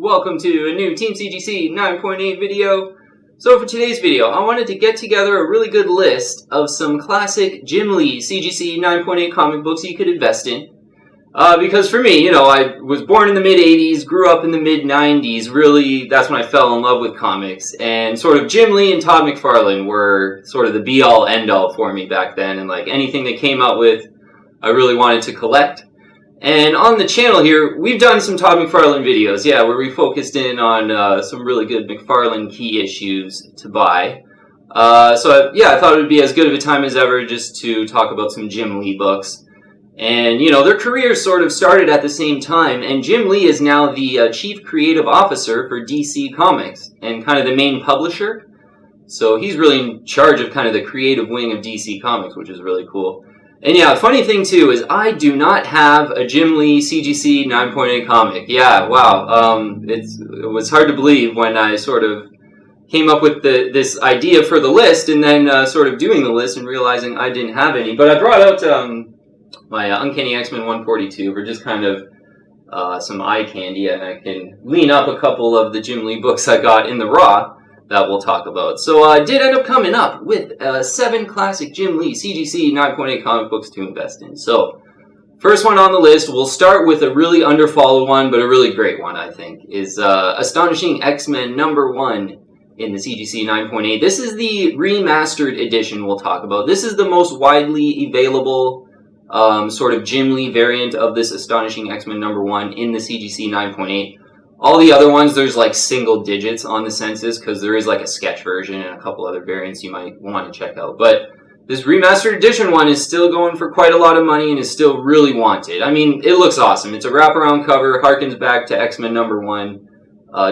welcome to a new Team CGC 9.8 video. So for today's video, I wanted to get together a really good list of some classic Jim Lee CGC 9.8 comic books you could invest in. Because for me, I was born in the mid-80s, grew up in the mid-90s, really, that's when I fell in love with comics. And sort of Jim Lee and Todd McFarlane were sort of the be-all, end-all for me back then. And like anything they came out with, I really wanted to collect. And on the channel here, we've done some Todd McFarlane videos, where we focused in on some really good McFarlane key issues to buy. I thought it would be as good of a time as ever just to talk about some Jim Lee books. And, their careers sort of started at the same time, and Jim Lee is now the Chief Creative Officer for DC Comics, and kind of the main publisher. So he's really in charge of kind of the creative wing of DC Comics, which is really cool. And yeah, the funny thing too is I do not have a Jim Lee CGC 9.8 comic. Yeah, wow. It was hard to believe when I sort of came up with this idea for the list, and then sort of doing the list and realizing I didn't have any. But I brought out my Uncanny XMen 142 for just kind of some eye candy, and I can lean up a couple of the Jim Lee books I got in the raw that we'll talk about. So I did end up coming up with 7 classic Jim Lee CGC 9.8 comic books to invest in. So first one on the list, we'll start with a really underfollowed one, but a really great one, I think, is Astonishing XMen #1 in the CGC 9.8. This is the remastered edition we'll talk about. This is the most widely available sort of Jim Lee variant of this Astonishing XMen #1 in the CGC 9.8. All the other ones, there's like single digits on the census because there is like a sketch version and a couple other variants you might want to check out. But this remastered edition one is still going for quite a lot of money and is still really wanted. I mean, it looks awesome. It's a wraparound cover, harkens back to XMen #1,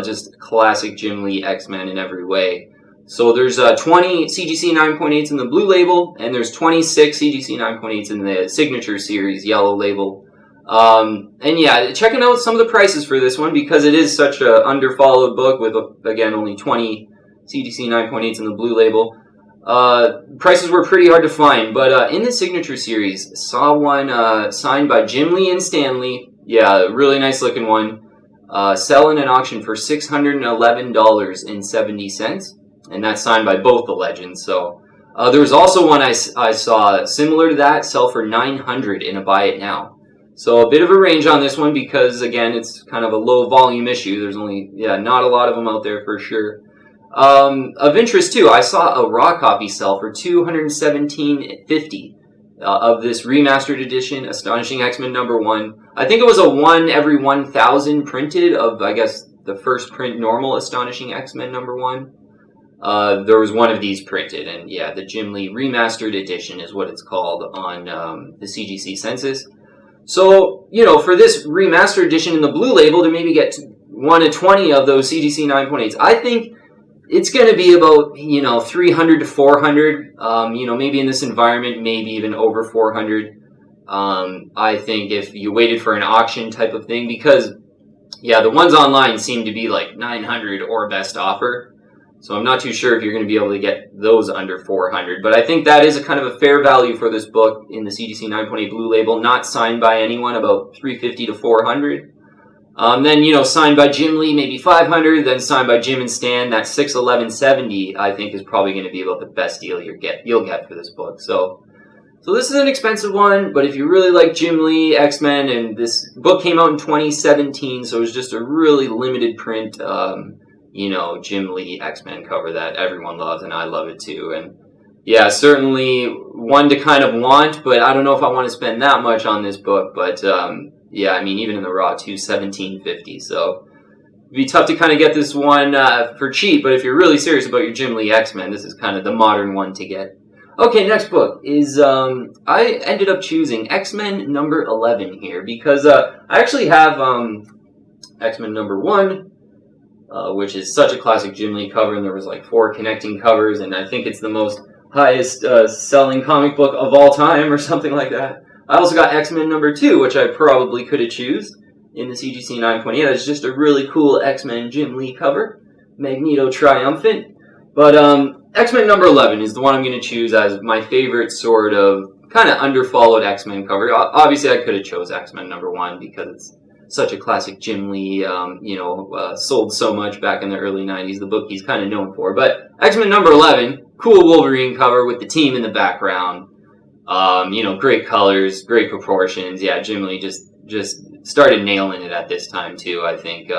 just classic Jim Lee X-Men in every way. So there's 20 CGC 9.8s in the blue label, and there's 26 CGC 9.8s in the Signature Series yellow label. And yeah, checking out some of the prices for this one because it is such a underfollowed book with, again, only 20 CGC 9.8s in the blue label. Prices were pretty hard to find, but in the Signature Series, saw one signed by Jim Lee and Stan Lee. Yeah, really nice looking one. Selling an auction for $611.70, and that's signed by both the legends. So there was also one I saw similar to that, sell for $900 in a buy it now. So a bit of a range on this one because, again, it's kind of a low volume issue. There's only, not a lot of them out there for sure. Of interest, too, I saw a raw copy sell for $217.50 of this remastered edition, Astonishing XMen #1. I think it was a 1 every 1,000 printed of, I guess, the first print normal Astonishing XMen #1. There was one of these printed, and yeah, the Jim Lee Remastered Edition is what it's called on the CGC census. So, for this remastered edition in the blue label to maybe get 1 to 20 of those CGC 9.8s, I think it's going to be about, 300 to 400, maybe in this environment, maybe even over 400. I think if you waited for an auction type of thing, because, the ones online seem to be like 900 or best offer. So I'm not too sure if you're going to be able to get those under 400. But I think that is a kind of a fair value for this book in the CGC 9.8 blue label, not signed by anyone, about 350 to 400. Then, signed by Jim Lee, maybe 500. Then signed by Jim and Stan, that 611.70, I think is probably going to be about the best deal you'll get for this book. So this is an expensive one, but if you really like Jim Lee X-Men, and this book came out in 2017, so it was just a really limited print, Jim Lee X-Men cover that everyone loves, and I love it too. And yeah, certainly one to kind of want, but I don't know if I want to spend that much on this book. But even in the raw, $217.50. So it'd be tough to kind of get this one for cheap. But if you're really serious about your Jim Lee X-Men, this is kind of the modern one to get. Okay, next book is I ended up choosing X-Men #11 here because I actually have X-Men #1. Which is such a classic Jim Lee cover, and there was like 4 connecting covers, and I think it's the most highest selling comic book of all time or something like that. I also got X-Men #2, which I probably could have chosen in the CGC 9.8. That's just a really cool X-Men Jim Lee cover, Magneto triumphant. But X-Men #11 is the one I'm going to choose as my favorite sort of kind of underfollowed X-Men cover. Obviously, I could have chose X-Men #1 because it's such a classic Jim Lee, sold so much back in the early 90s, the book he's kind of known for. But X-Men number 11, cool Wolverine cover with the team in the background. Great colors, great proportions. Yeah, Jim Lee just started nailing it at this time too, I think.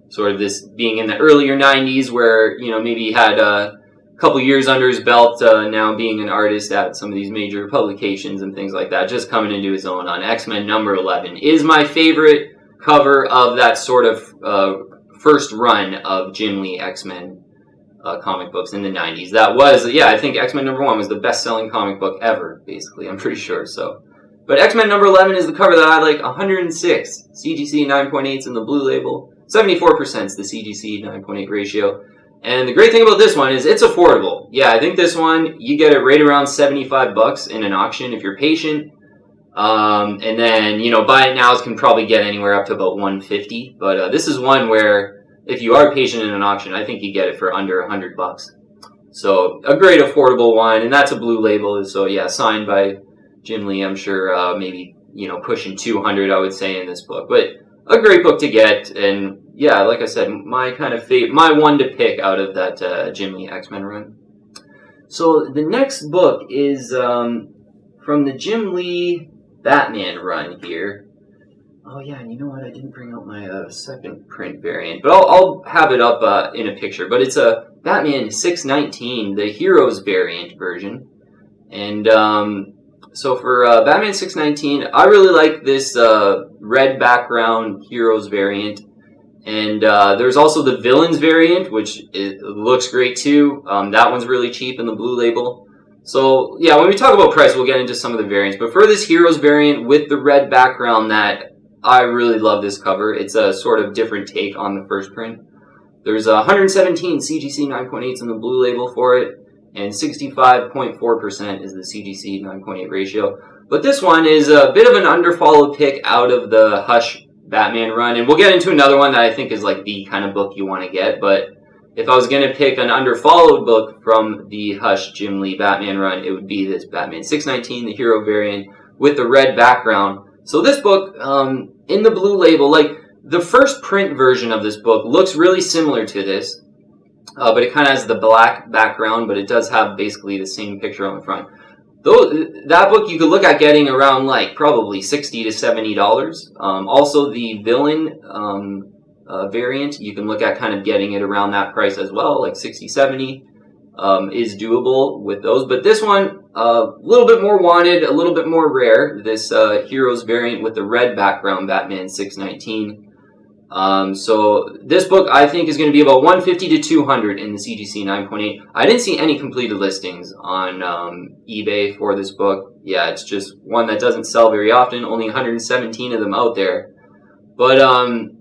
Sort of this being in the earlier 90s where, maybe he had a couple years under his belt, now being an artist at some of these major publications and things like that, just coming into his own on X-Men number 11 is my favorite cover of that sort of first run of Jim Lee X-Men comic books in the 90s. That was, I think X-Men number 1 was the best-selling comic book ever, basically, I'm pretty sure, so. But X-Men number 11 is the cover that I like. 106 CGC 9.8s in the blue label. 74% is the CGC 9.8 ratio. And the great thing about this one is it's affordable. Yeah, I think this one, you get it right around $75 in an auction if you're patient. And then, buy it now, you can probably get anywhere up to about $150. But this is one where if you are patient in an auction, I think you get it for under $100. So a great affordable one. And that's a blue label. So yeah, signed by Jim Lee, I'm sure maybe, pushing 200, I would say, in this book. But a great book to get, and yeah, like I said, my kind of my one to pick out of that Jim Lee X-Men run. So the next book is from the Jim Lee Batman run here. Oh yeah, and you know what? I didn't bring out my second print variant, but I'll have it up in a picture. But it's a Batman 619, the Heroes variant version, and so for Batman 619, I really like this red background Heroes variant. And there's also the Villains variant, which looks great too. That one's really cheap in the blue label. So yeah, when we talk about price, we'll get into some of the variants. But for this Heroes variant with the red background, I really love this cover. It's a sort of different take on the first print. There's 117 CGC 9.8s in the blue label for it. And 65.4% is the CGC 9.8 ratio. But this one is a bit of an underfollowed pick out of the Hush Batman run. And we'll get into another one that I think is like the kind of book you want to get. But if I was going to pick an underfollowed book from the Hush Jim Lee Batman run, it would be this Batman 619, the hero variant, with the red background. So this book, in the blue label, like the first print version of this book looks really similar to this. But it kind of has the black background, but it does have basically the same picture on the front. That book you could look at getting around like probably $60 to $70. Also the villain variant, you can look at kind of getting it around that price as well, like $60, $70 is doable with those. But this one, a little bit more wanted, a little bit more rare, this Heroes variant with the red background, Batman 619. So this book I think is going to be about $150 to $200 in the CGC 9.8. I didn't see any completed listings on eBay for this book. Yeah, it's just one that doesn't sell very often. Only 117 of them out there. But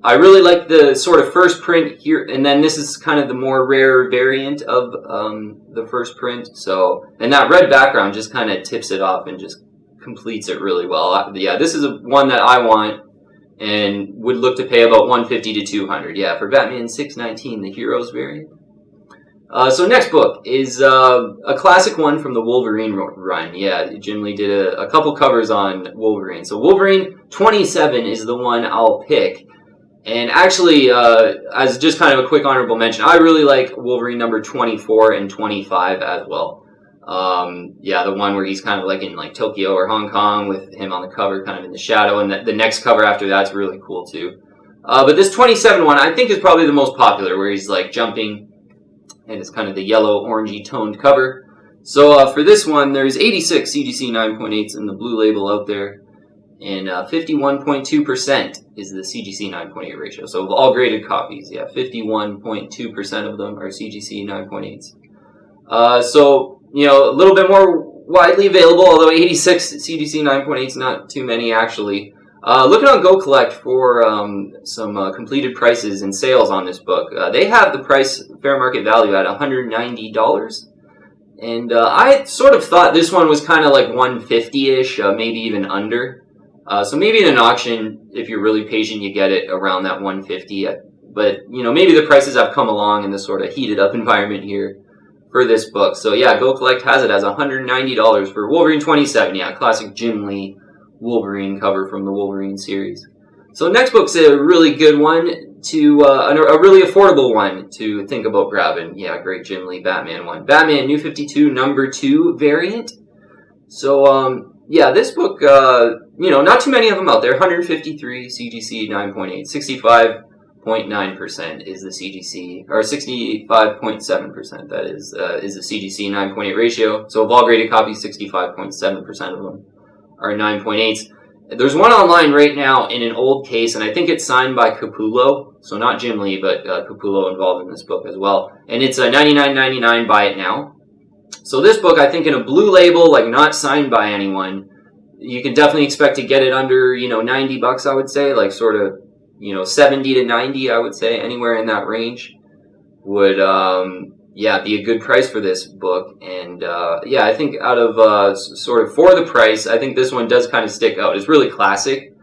I really like the sort of first print here, and then this is kind of the more rare variant of the first print. So, and that red background just kind of tips it off and just completes it really well. Yeah, this is one that I want and would look to pay about $150 to $200. Yeah, for Batman 619, the Heroes variant. So next book is a classic one from the Wolverine run. Yeah, Jim Lee did a couple covers on Wolverine. So Wolverine 27 is the one I'll pick. And actually, as just kind of a quick honorable mention, I really like Wolverine number 24 and 25 as well. Yeah, the one where he's kind of like in like Tokyo or Hong Kong with him on the cover, kind of in the shadow, and the next cover after that's really cool too. But this 27 one I think is probably the most popular, where he's like jumping, and it's kind of the yellow orangey toned cover. So for this one, there's 86 CGC 9.8s in the blue label out there, and 51.2% is the CGC 9.8 ratio. So of all graded copies, yeah, 51.2% of them are CGC 9.8s. So, you know, a little bit more widely available, although 86 CGC 9.8s, not too many actually. Looking on Go Collect for some completed prices and sales on this book. They have the price fair market value at $190. And I sort of thought this one was kind of like $150-ish, maybe even under. So maybe in an auction, if you're really patient, you get it around that $150. But, you know, maybe the prices have come along in this sort of heated up environment here for this book. So yeah, Go Collect has it as $190 for Wolverine 27. Yeah, classic Jim Lee Wolverine cover from the Wolverine series. So next book's a really good one to, a really affordable one to think about grabbing. Yeah, great Jim Lee Batman one. Batman New 52 number 2 variant. So, yeah, this book, not too many of them out there. 153, CGC 9.8, 65.9% is the CGC, or 65.7%, that is the CGC 9.8 ratio. So of all graded copies, 65.7% of them are 9.8s. There's one online right now in an old case, and I think it's signed by Capullo. So not Jim Lee, but Capullo involved in this book as well. And it's $99.99, buy it now. So this book, I think in a blue label, like not signed by anyone, you can definitely expect to get it under, $90, I would say, like sort of, 70 to 90, I would say, anywhere in that range would, be a good price for this book. And, I think out of, sort of for the price, I think this one does kind of stick out. It's really classic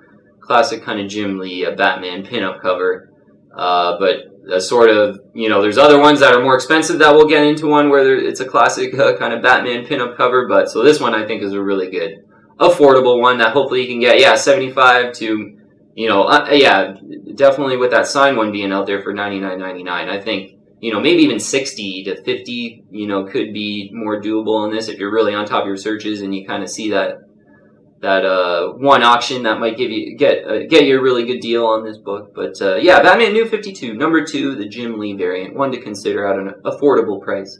kind of Jim Lee, Batman pinup cover, but sort of, there's other ones that are more expensive that we'll get into one where it's a classic kind of Batman pinup cover, but so this one I think is a really good, affordable one that hopefully you can get, 75 to, definitely with that signed one being out there for $99.99, I think, maybe even 60 to 50, could be more doable in this if you're really on top of your searches and you kind of see that one auction that might get you a really good deal on this book. But Batman New 52 number 2, the Jim Lee variant, one to consider at an affordable price.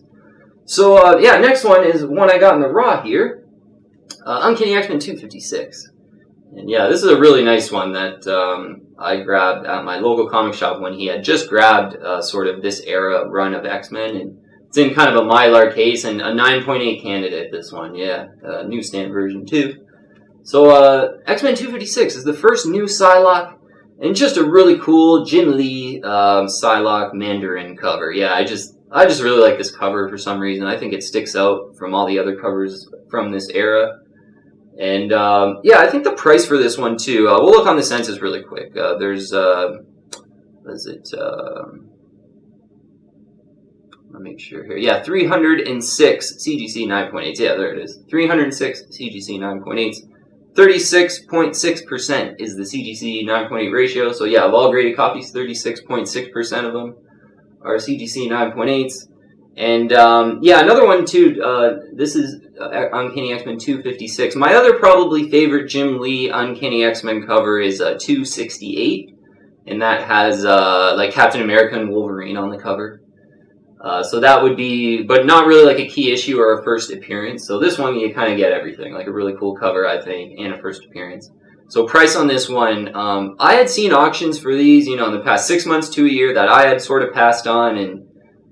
So next one is one I got in the raw here, Uncanny XMen 256, and this is a really nice one that I grabbed at my local comic shop when he had just grabbed sort of this era run of X-Men, and it's in kind of a Mylar case and a 9.8 candidate. This one, newsstand version too. So, X-Men 256 is the first new Psylocke, and just a really cool Jim Lee, Psylocke Mandarin cover. Yeah, I just really like this cover for some reason. I think it sticks out from all the other covers from this era. And, I think the price for this one too, we'll look on the census really quick. There's, what is it, I'll make sure here. Yeah, 306 CGC 9.8. Yeah, there it is. 306 CGC 9.8. 36.6% is the CGC 9.8 ratio. So of all graded copies, 36.6% of them are CGC 9.8s. And another one too. This is Uncanny X-Men 256. My other probably favorite Jim Lee Uncanny X-Men cover is 268, and that has like Captain America and Wolverine on the cover. So that would be, but not really like a key issue or a first appearance. So this one, you kind of get everything, like a really cool cover, I think, and a first appearance. So price on this one, I had seen auctions for these, in the past 6 months to a year that I had sort of passed on and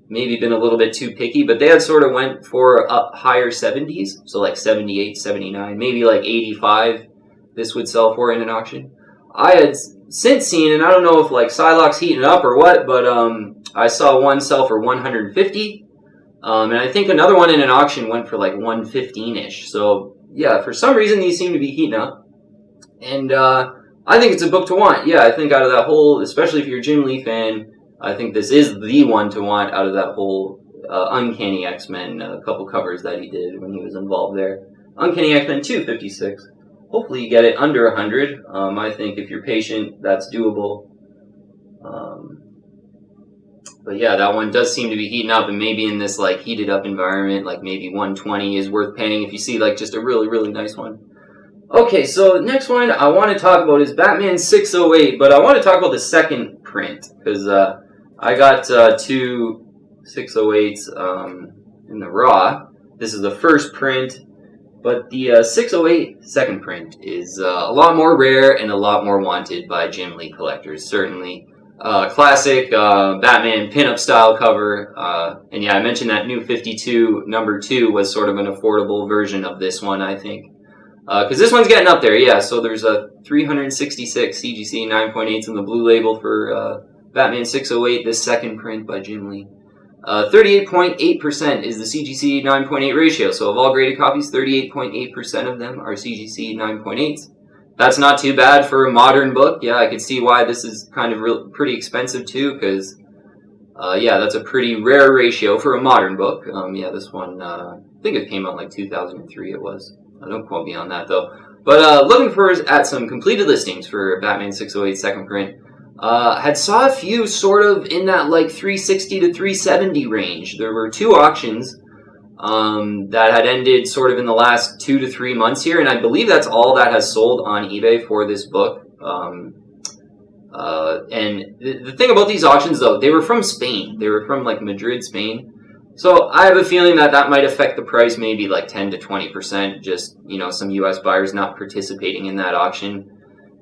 maybe been a little bit too picky, but they had sort of went for higher 70s. So like 78, 79, maybe like 85 this would sell for in an auction. I had since seen, and I don't know if like Psylocke's heating up or what, but I saw one sell for 150, and I think another one in an auction went for like 115-ish. So for some reason these seem to be heating up, and I think it's a book to want. I think out of that whole, especially if you're a Jim Lee fan, I think this is the one to want out of that whole Uncanny X-Men couple covers that he did when he was involved there. Uncanny X-Men 256. Hopefully you get it under 100. I think if you're patient, that's doable. But that one does seem to be heating up, and maybe in this like heated up environment, like maybe 120 is worth paying if you see like just a really, really nice one. Okay, so next one I want to talk about is Batman 608, but I want to talk about the second print, because I got two 608s in the raw. This is the first print, but the 608 second print is a lot more rare and a lot more wanted by Jim Lee collectors, certainly. Classic Batman pinup style cover, and I mentioned that New 52 number 2 was sort of an affordable version of this one, I think, because this one's getting up there. So there's a 366 CGC 9.8s in the blue label for Batman 608, this second print by Jim Lee. 38.8% is the CGC 9.8 ratio, so of all graded copies, 38.8% of them are CGC 9.8s. That's not too bad for a modern book. I could see why this is kind of pretty expensive too, because, that's a pretty rare ratio for a modern book. This one, I think it came out like 2003 it was. Don't quote me on that though. But looking at some completed listings for Batman 608 second print. Had saw a few sort of in that like 360 to 370 range. There were 2 auctions that had ended sort of in the last 2 to 3 months here, and I believe that's all that has sold on eBay for this book. And the thing about these auctions, though, they were from Spain. They were from like Madrid, Spain. So I have a feeling that might affect the price maybe like 10 to 20%. Just, you know, some U.S. buyers not participating in that auction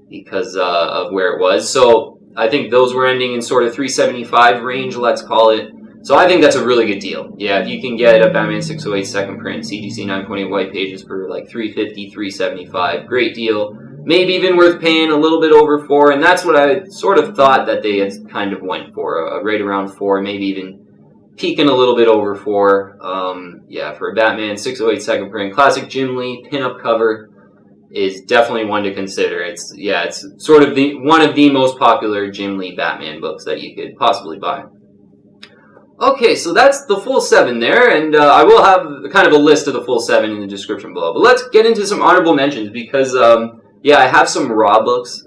because of where it was. So I think those were ending in sort of 375 range, let's call it. So I think that's a really good deal. Yeah, if you can get a Batman 608 second print, CGC 9.8 white pages for like 350, 375, great deal. Maybe even worth paying a little bit over for, and that's what I sort of thought that they had kind of went for, right around 4, maybe even peaking a little bit over 4. Yeah, for a Batman 608 second print, classic Jim Lee pinup cover is definitely one to consider. It's sort of one of the most popular Jim Lee Batman books that you could possibly buy. Okay, so that's the full 7 there, and I will have kind of a list of the full 7 in the description below. But let's get into some honorable mentions because, yeah, I have some raw books,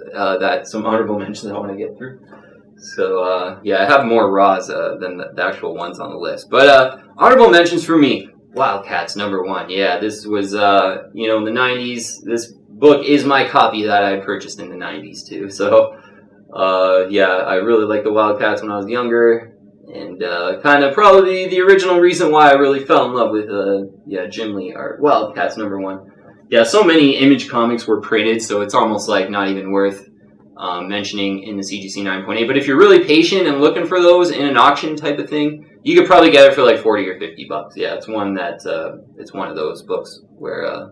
some honorable mentions I want to get through. So, yeah, I have more raws than the actual ones on the list. But honorable mentions for me, WildCATS #1. Yeah, this was, you know, in the 90s. This book is my copy that I purchased in the 90s, too. So, yeah, I really liked the WildCATS when I was younger. And kind of probably the original reason why I really fell in love with Jim Lee art. WildCATS #1. Yeah, so many Image comics were printed, so it's almost like not even worth mentioning in the CGC 9.8. But if you're really patient and looking for those in an auction type of thing, you could probably get it for like 40 or 50 bucks. Yeah, it's one of those books where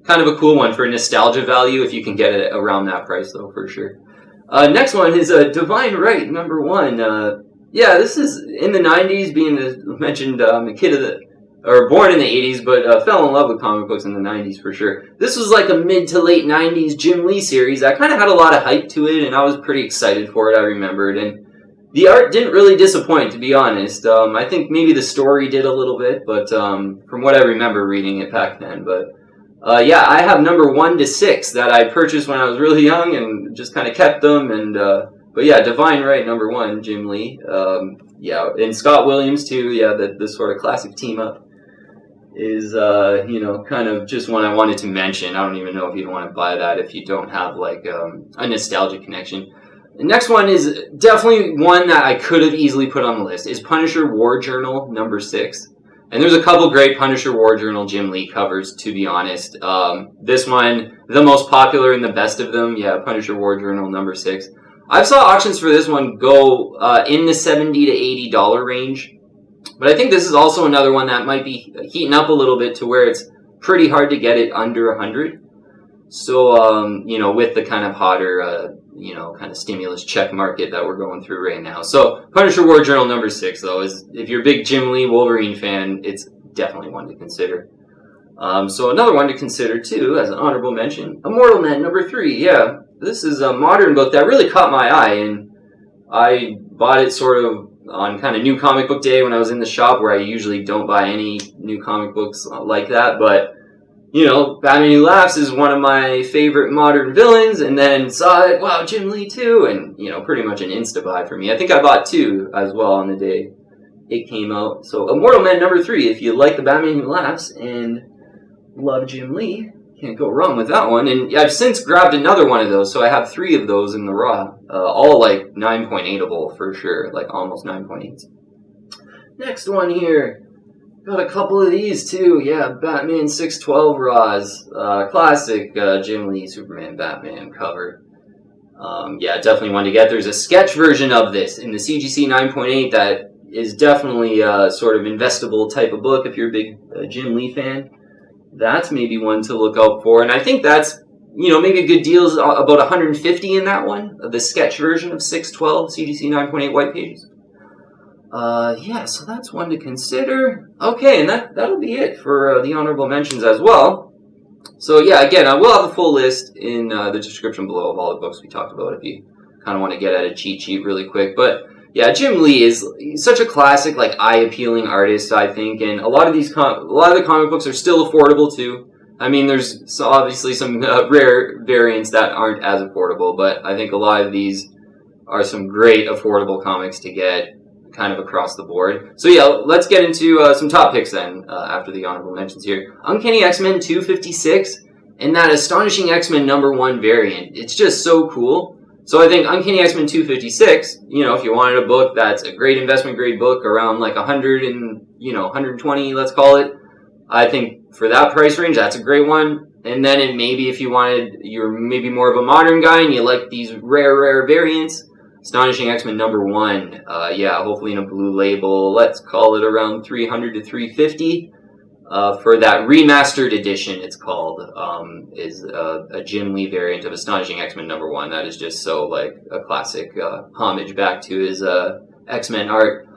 kind of a cool one for nostalgia value if you can get it around that price though, for sure. Next one is Divine Right #1. Yeah, this is in the 90s, being mentioned, a kid born in the 80s, but fell in love with comic books in the 90s for sure. This was like a mid to late 90s Jim Lee series that kind of had a lot of hype to it, and I was pretty excited for it, I remembered. And the art didn't really disappoint, to be honest. I think maybe the story did a little bit, but from what I remember reading it back then. But yeah, I have #1 to 6 that I purchased when I was really young and just kind of kept them, and but yeah, Divine Right #1, Jim Lee. Yeah, and Scott Williams too. Yeah, the sort of classic team up is, you know, kind of just one I wanted to mention. I don't even know if you'd want to buy that if you don't have like a nostalgia connection. The next one is definitely one that I could have easily put on the list. Is Punisher War Journal #6. And there's a couple great Punisher War Journal Jim Lee covers, to be honest. This one, the most popular and the best of them. Yeah, Punisher War Journal #6. I've saw auctions for this one go in the $70 to $80 range. But I think this is also another one that might be heating up a little bit to where it's pretty hard to get it under 100. So, you know, with the kind of hotter, you know, kind of stimulus check market that we're going through right now. So, Punisher War Journal #6, though, is if you're a big Jim Lee Wolverine fan, it's definitely one to consider. So, another one to consider, too, as an honorable mention, Immortal Men #3. Yeah, this is a modern book that really caught my eye, and I bought it sort of on kind of New Comic Book Day when I was in the shop, where I usually don't buy any new comic books like that. But, you know, Batman Who Laughs is one of my favorite modern villains, and then saw it, wow, Jim Lee too, and, you know, pretty much an insta-buy for me. I think I bought 2 as well on the day it came out. So, Immortal Men #3, if you like the Batman Who Laughs and love Jim Lee, can't go wrong with that one. And I've since grabbed another one of those, so I have 3 of those in the raw. All like 9.8able for sure, like almost 9.8s. Next one here. Got a couple of these too. Yeah, Batman 612 raws. Classic Jim Lee Superman Batman cover. Yeah, definitely one to get. There's a sketch version of this in the CGC 9.8 that is definitely sort of investable type of book if you're a big Jim Lee fan. That's maybe one to look out for. And I think that's, you know, maybe a good deal is about 150 in that one, the sketch version of 612 CGC 9.8 white pages. Yeah, so that's one to consider. Okay, and that'll be it for the honorable mentions as well. So yeah, again, I will have a full list in the description below of all the books we talked about if you kind of want to get at a cheat sheet really quick. But yeah, Jim Lee is such a classic, like, eye-appealing artist, I think, and a lot of the comic books are still affordable too. I mean, there's obviously some rare variants that aren't as affordable, but I think a lot of these are some great affordable comics to get kind of across the board. So yeah, let's get into some top picks then after the honorable mentions here. Uncanny X-Men 256 and that Astonishing X-Men #1 variant. It's just so cool. So I think Uncanny X-Men 256, you know, if you wanted a book that's a great investment grade book around like 100 and, you know, 120, let's call it, I think for that price range, that's a great one. And then maybe if you wanted, you're maybe more of a modern guy and you like these rare variants, Astonishing X-Men #1, yeah, hopefully in a blue label, let's call it around 300 to 350. For that remastered edition, it's called, is a Jim Lee variant of Astonishing X-Men #1. That is just so like a classic homage back to his X-Men art.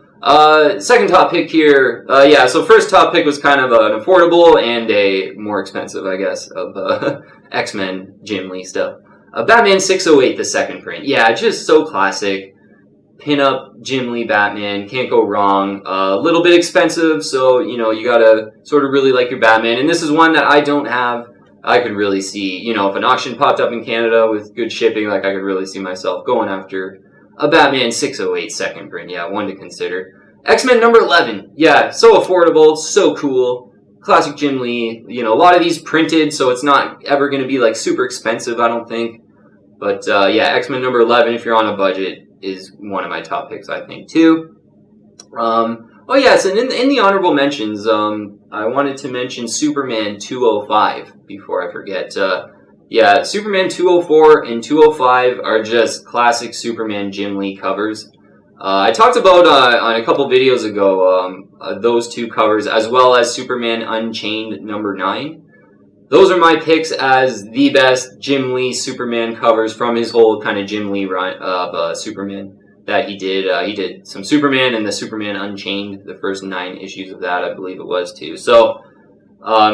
Second top pick here, yeah, so first top pick was kind of an affordable and a more expensive, I guess, of X-Men Jim Lee stuff. Batman 608, the second print. Yeah, just so classic. Pin-up Jim Lee Batman, can't go wrong. A little bit expensive, so, you know, you gotta sort of really like your Batman. And this is one that I don't have. I could really see, you know, if an auction popped up in Canada with good shipping, like I could really see myself going after a Batman 608 second print. Yeah, one to consider. X-Men #11. Yeah, so affordable, so cool. Classic Jim Lee. You know, a lot of these printed, so it's not ever going to be like super expensive, I don't think. But yeah, X-Men #11, if you're on a budget, is one of my top picks, I think, too. Oh yes, and in the honorable mentions, I wanted to mention Superman 205 before I forget. Yeah, Superman 204 and 205 are just classic Superman Jim Lee covers. I talked about on a couple videos ago those two covers, as well as Superman Unchained #9. Those are my picks as the best Jim Lee Superman covers from his whole kind of Jim Lee run of Superman that he did. He did some Superman and the Superman Unchained, the first 9 issues of that, I believe it was, too. So,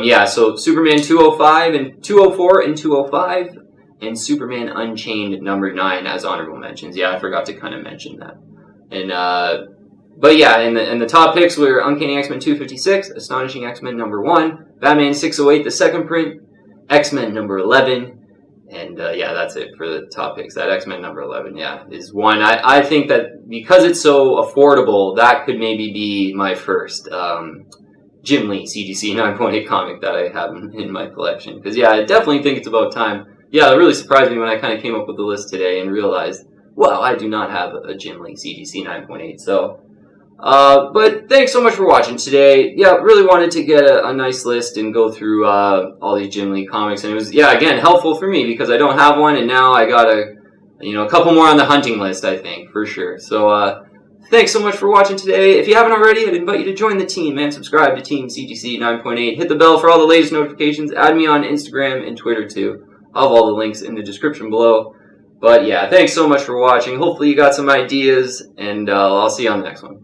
yeah, so Superman 205 and 204 and 205, and Superman Unchained #9 as honorable mentions. Yeah, I forgot to kind of mention that. And, but yeah, and the top picks were Uncanny X-Men 256, Astonishing X-Men #1, Batman 608, the second print, X-Men #11, and yeah, that's it for the top picks. That X-Men #11, yeah, is one. I think that because it's so affordable, that could maybe be my first Jim Lee CGC 9.8 comic that I have in my collection. Because yeah, I definitely think it's about time. Yeah, it really surprised me when I kind of came up with the list today and realized, wow, I do not have a Jim Lee CGC 9.8. So, but thanks so much for watching today. Yeah, really wanted to get a nice list and go through all these Jim Lee comics, and it was, yeah, again, helpful for me because I don't have one, and now I got a couple more on the hunting list, I think, for sure. So, thanks so much for watching today. If you haven't already, I'd invite you to join the team and subscribe to Team CGC 9.8. Hit the bell for all the latest notifications. Add me on Instagram and Twitter too. I'll have all the links in the description below. But yeah, thanks so much for watching. Hopefully you got some ideas, and I'll see you on the next one.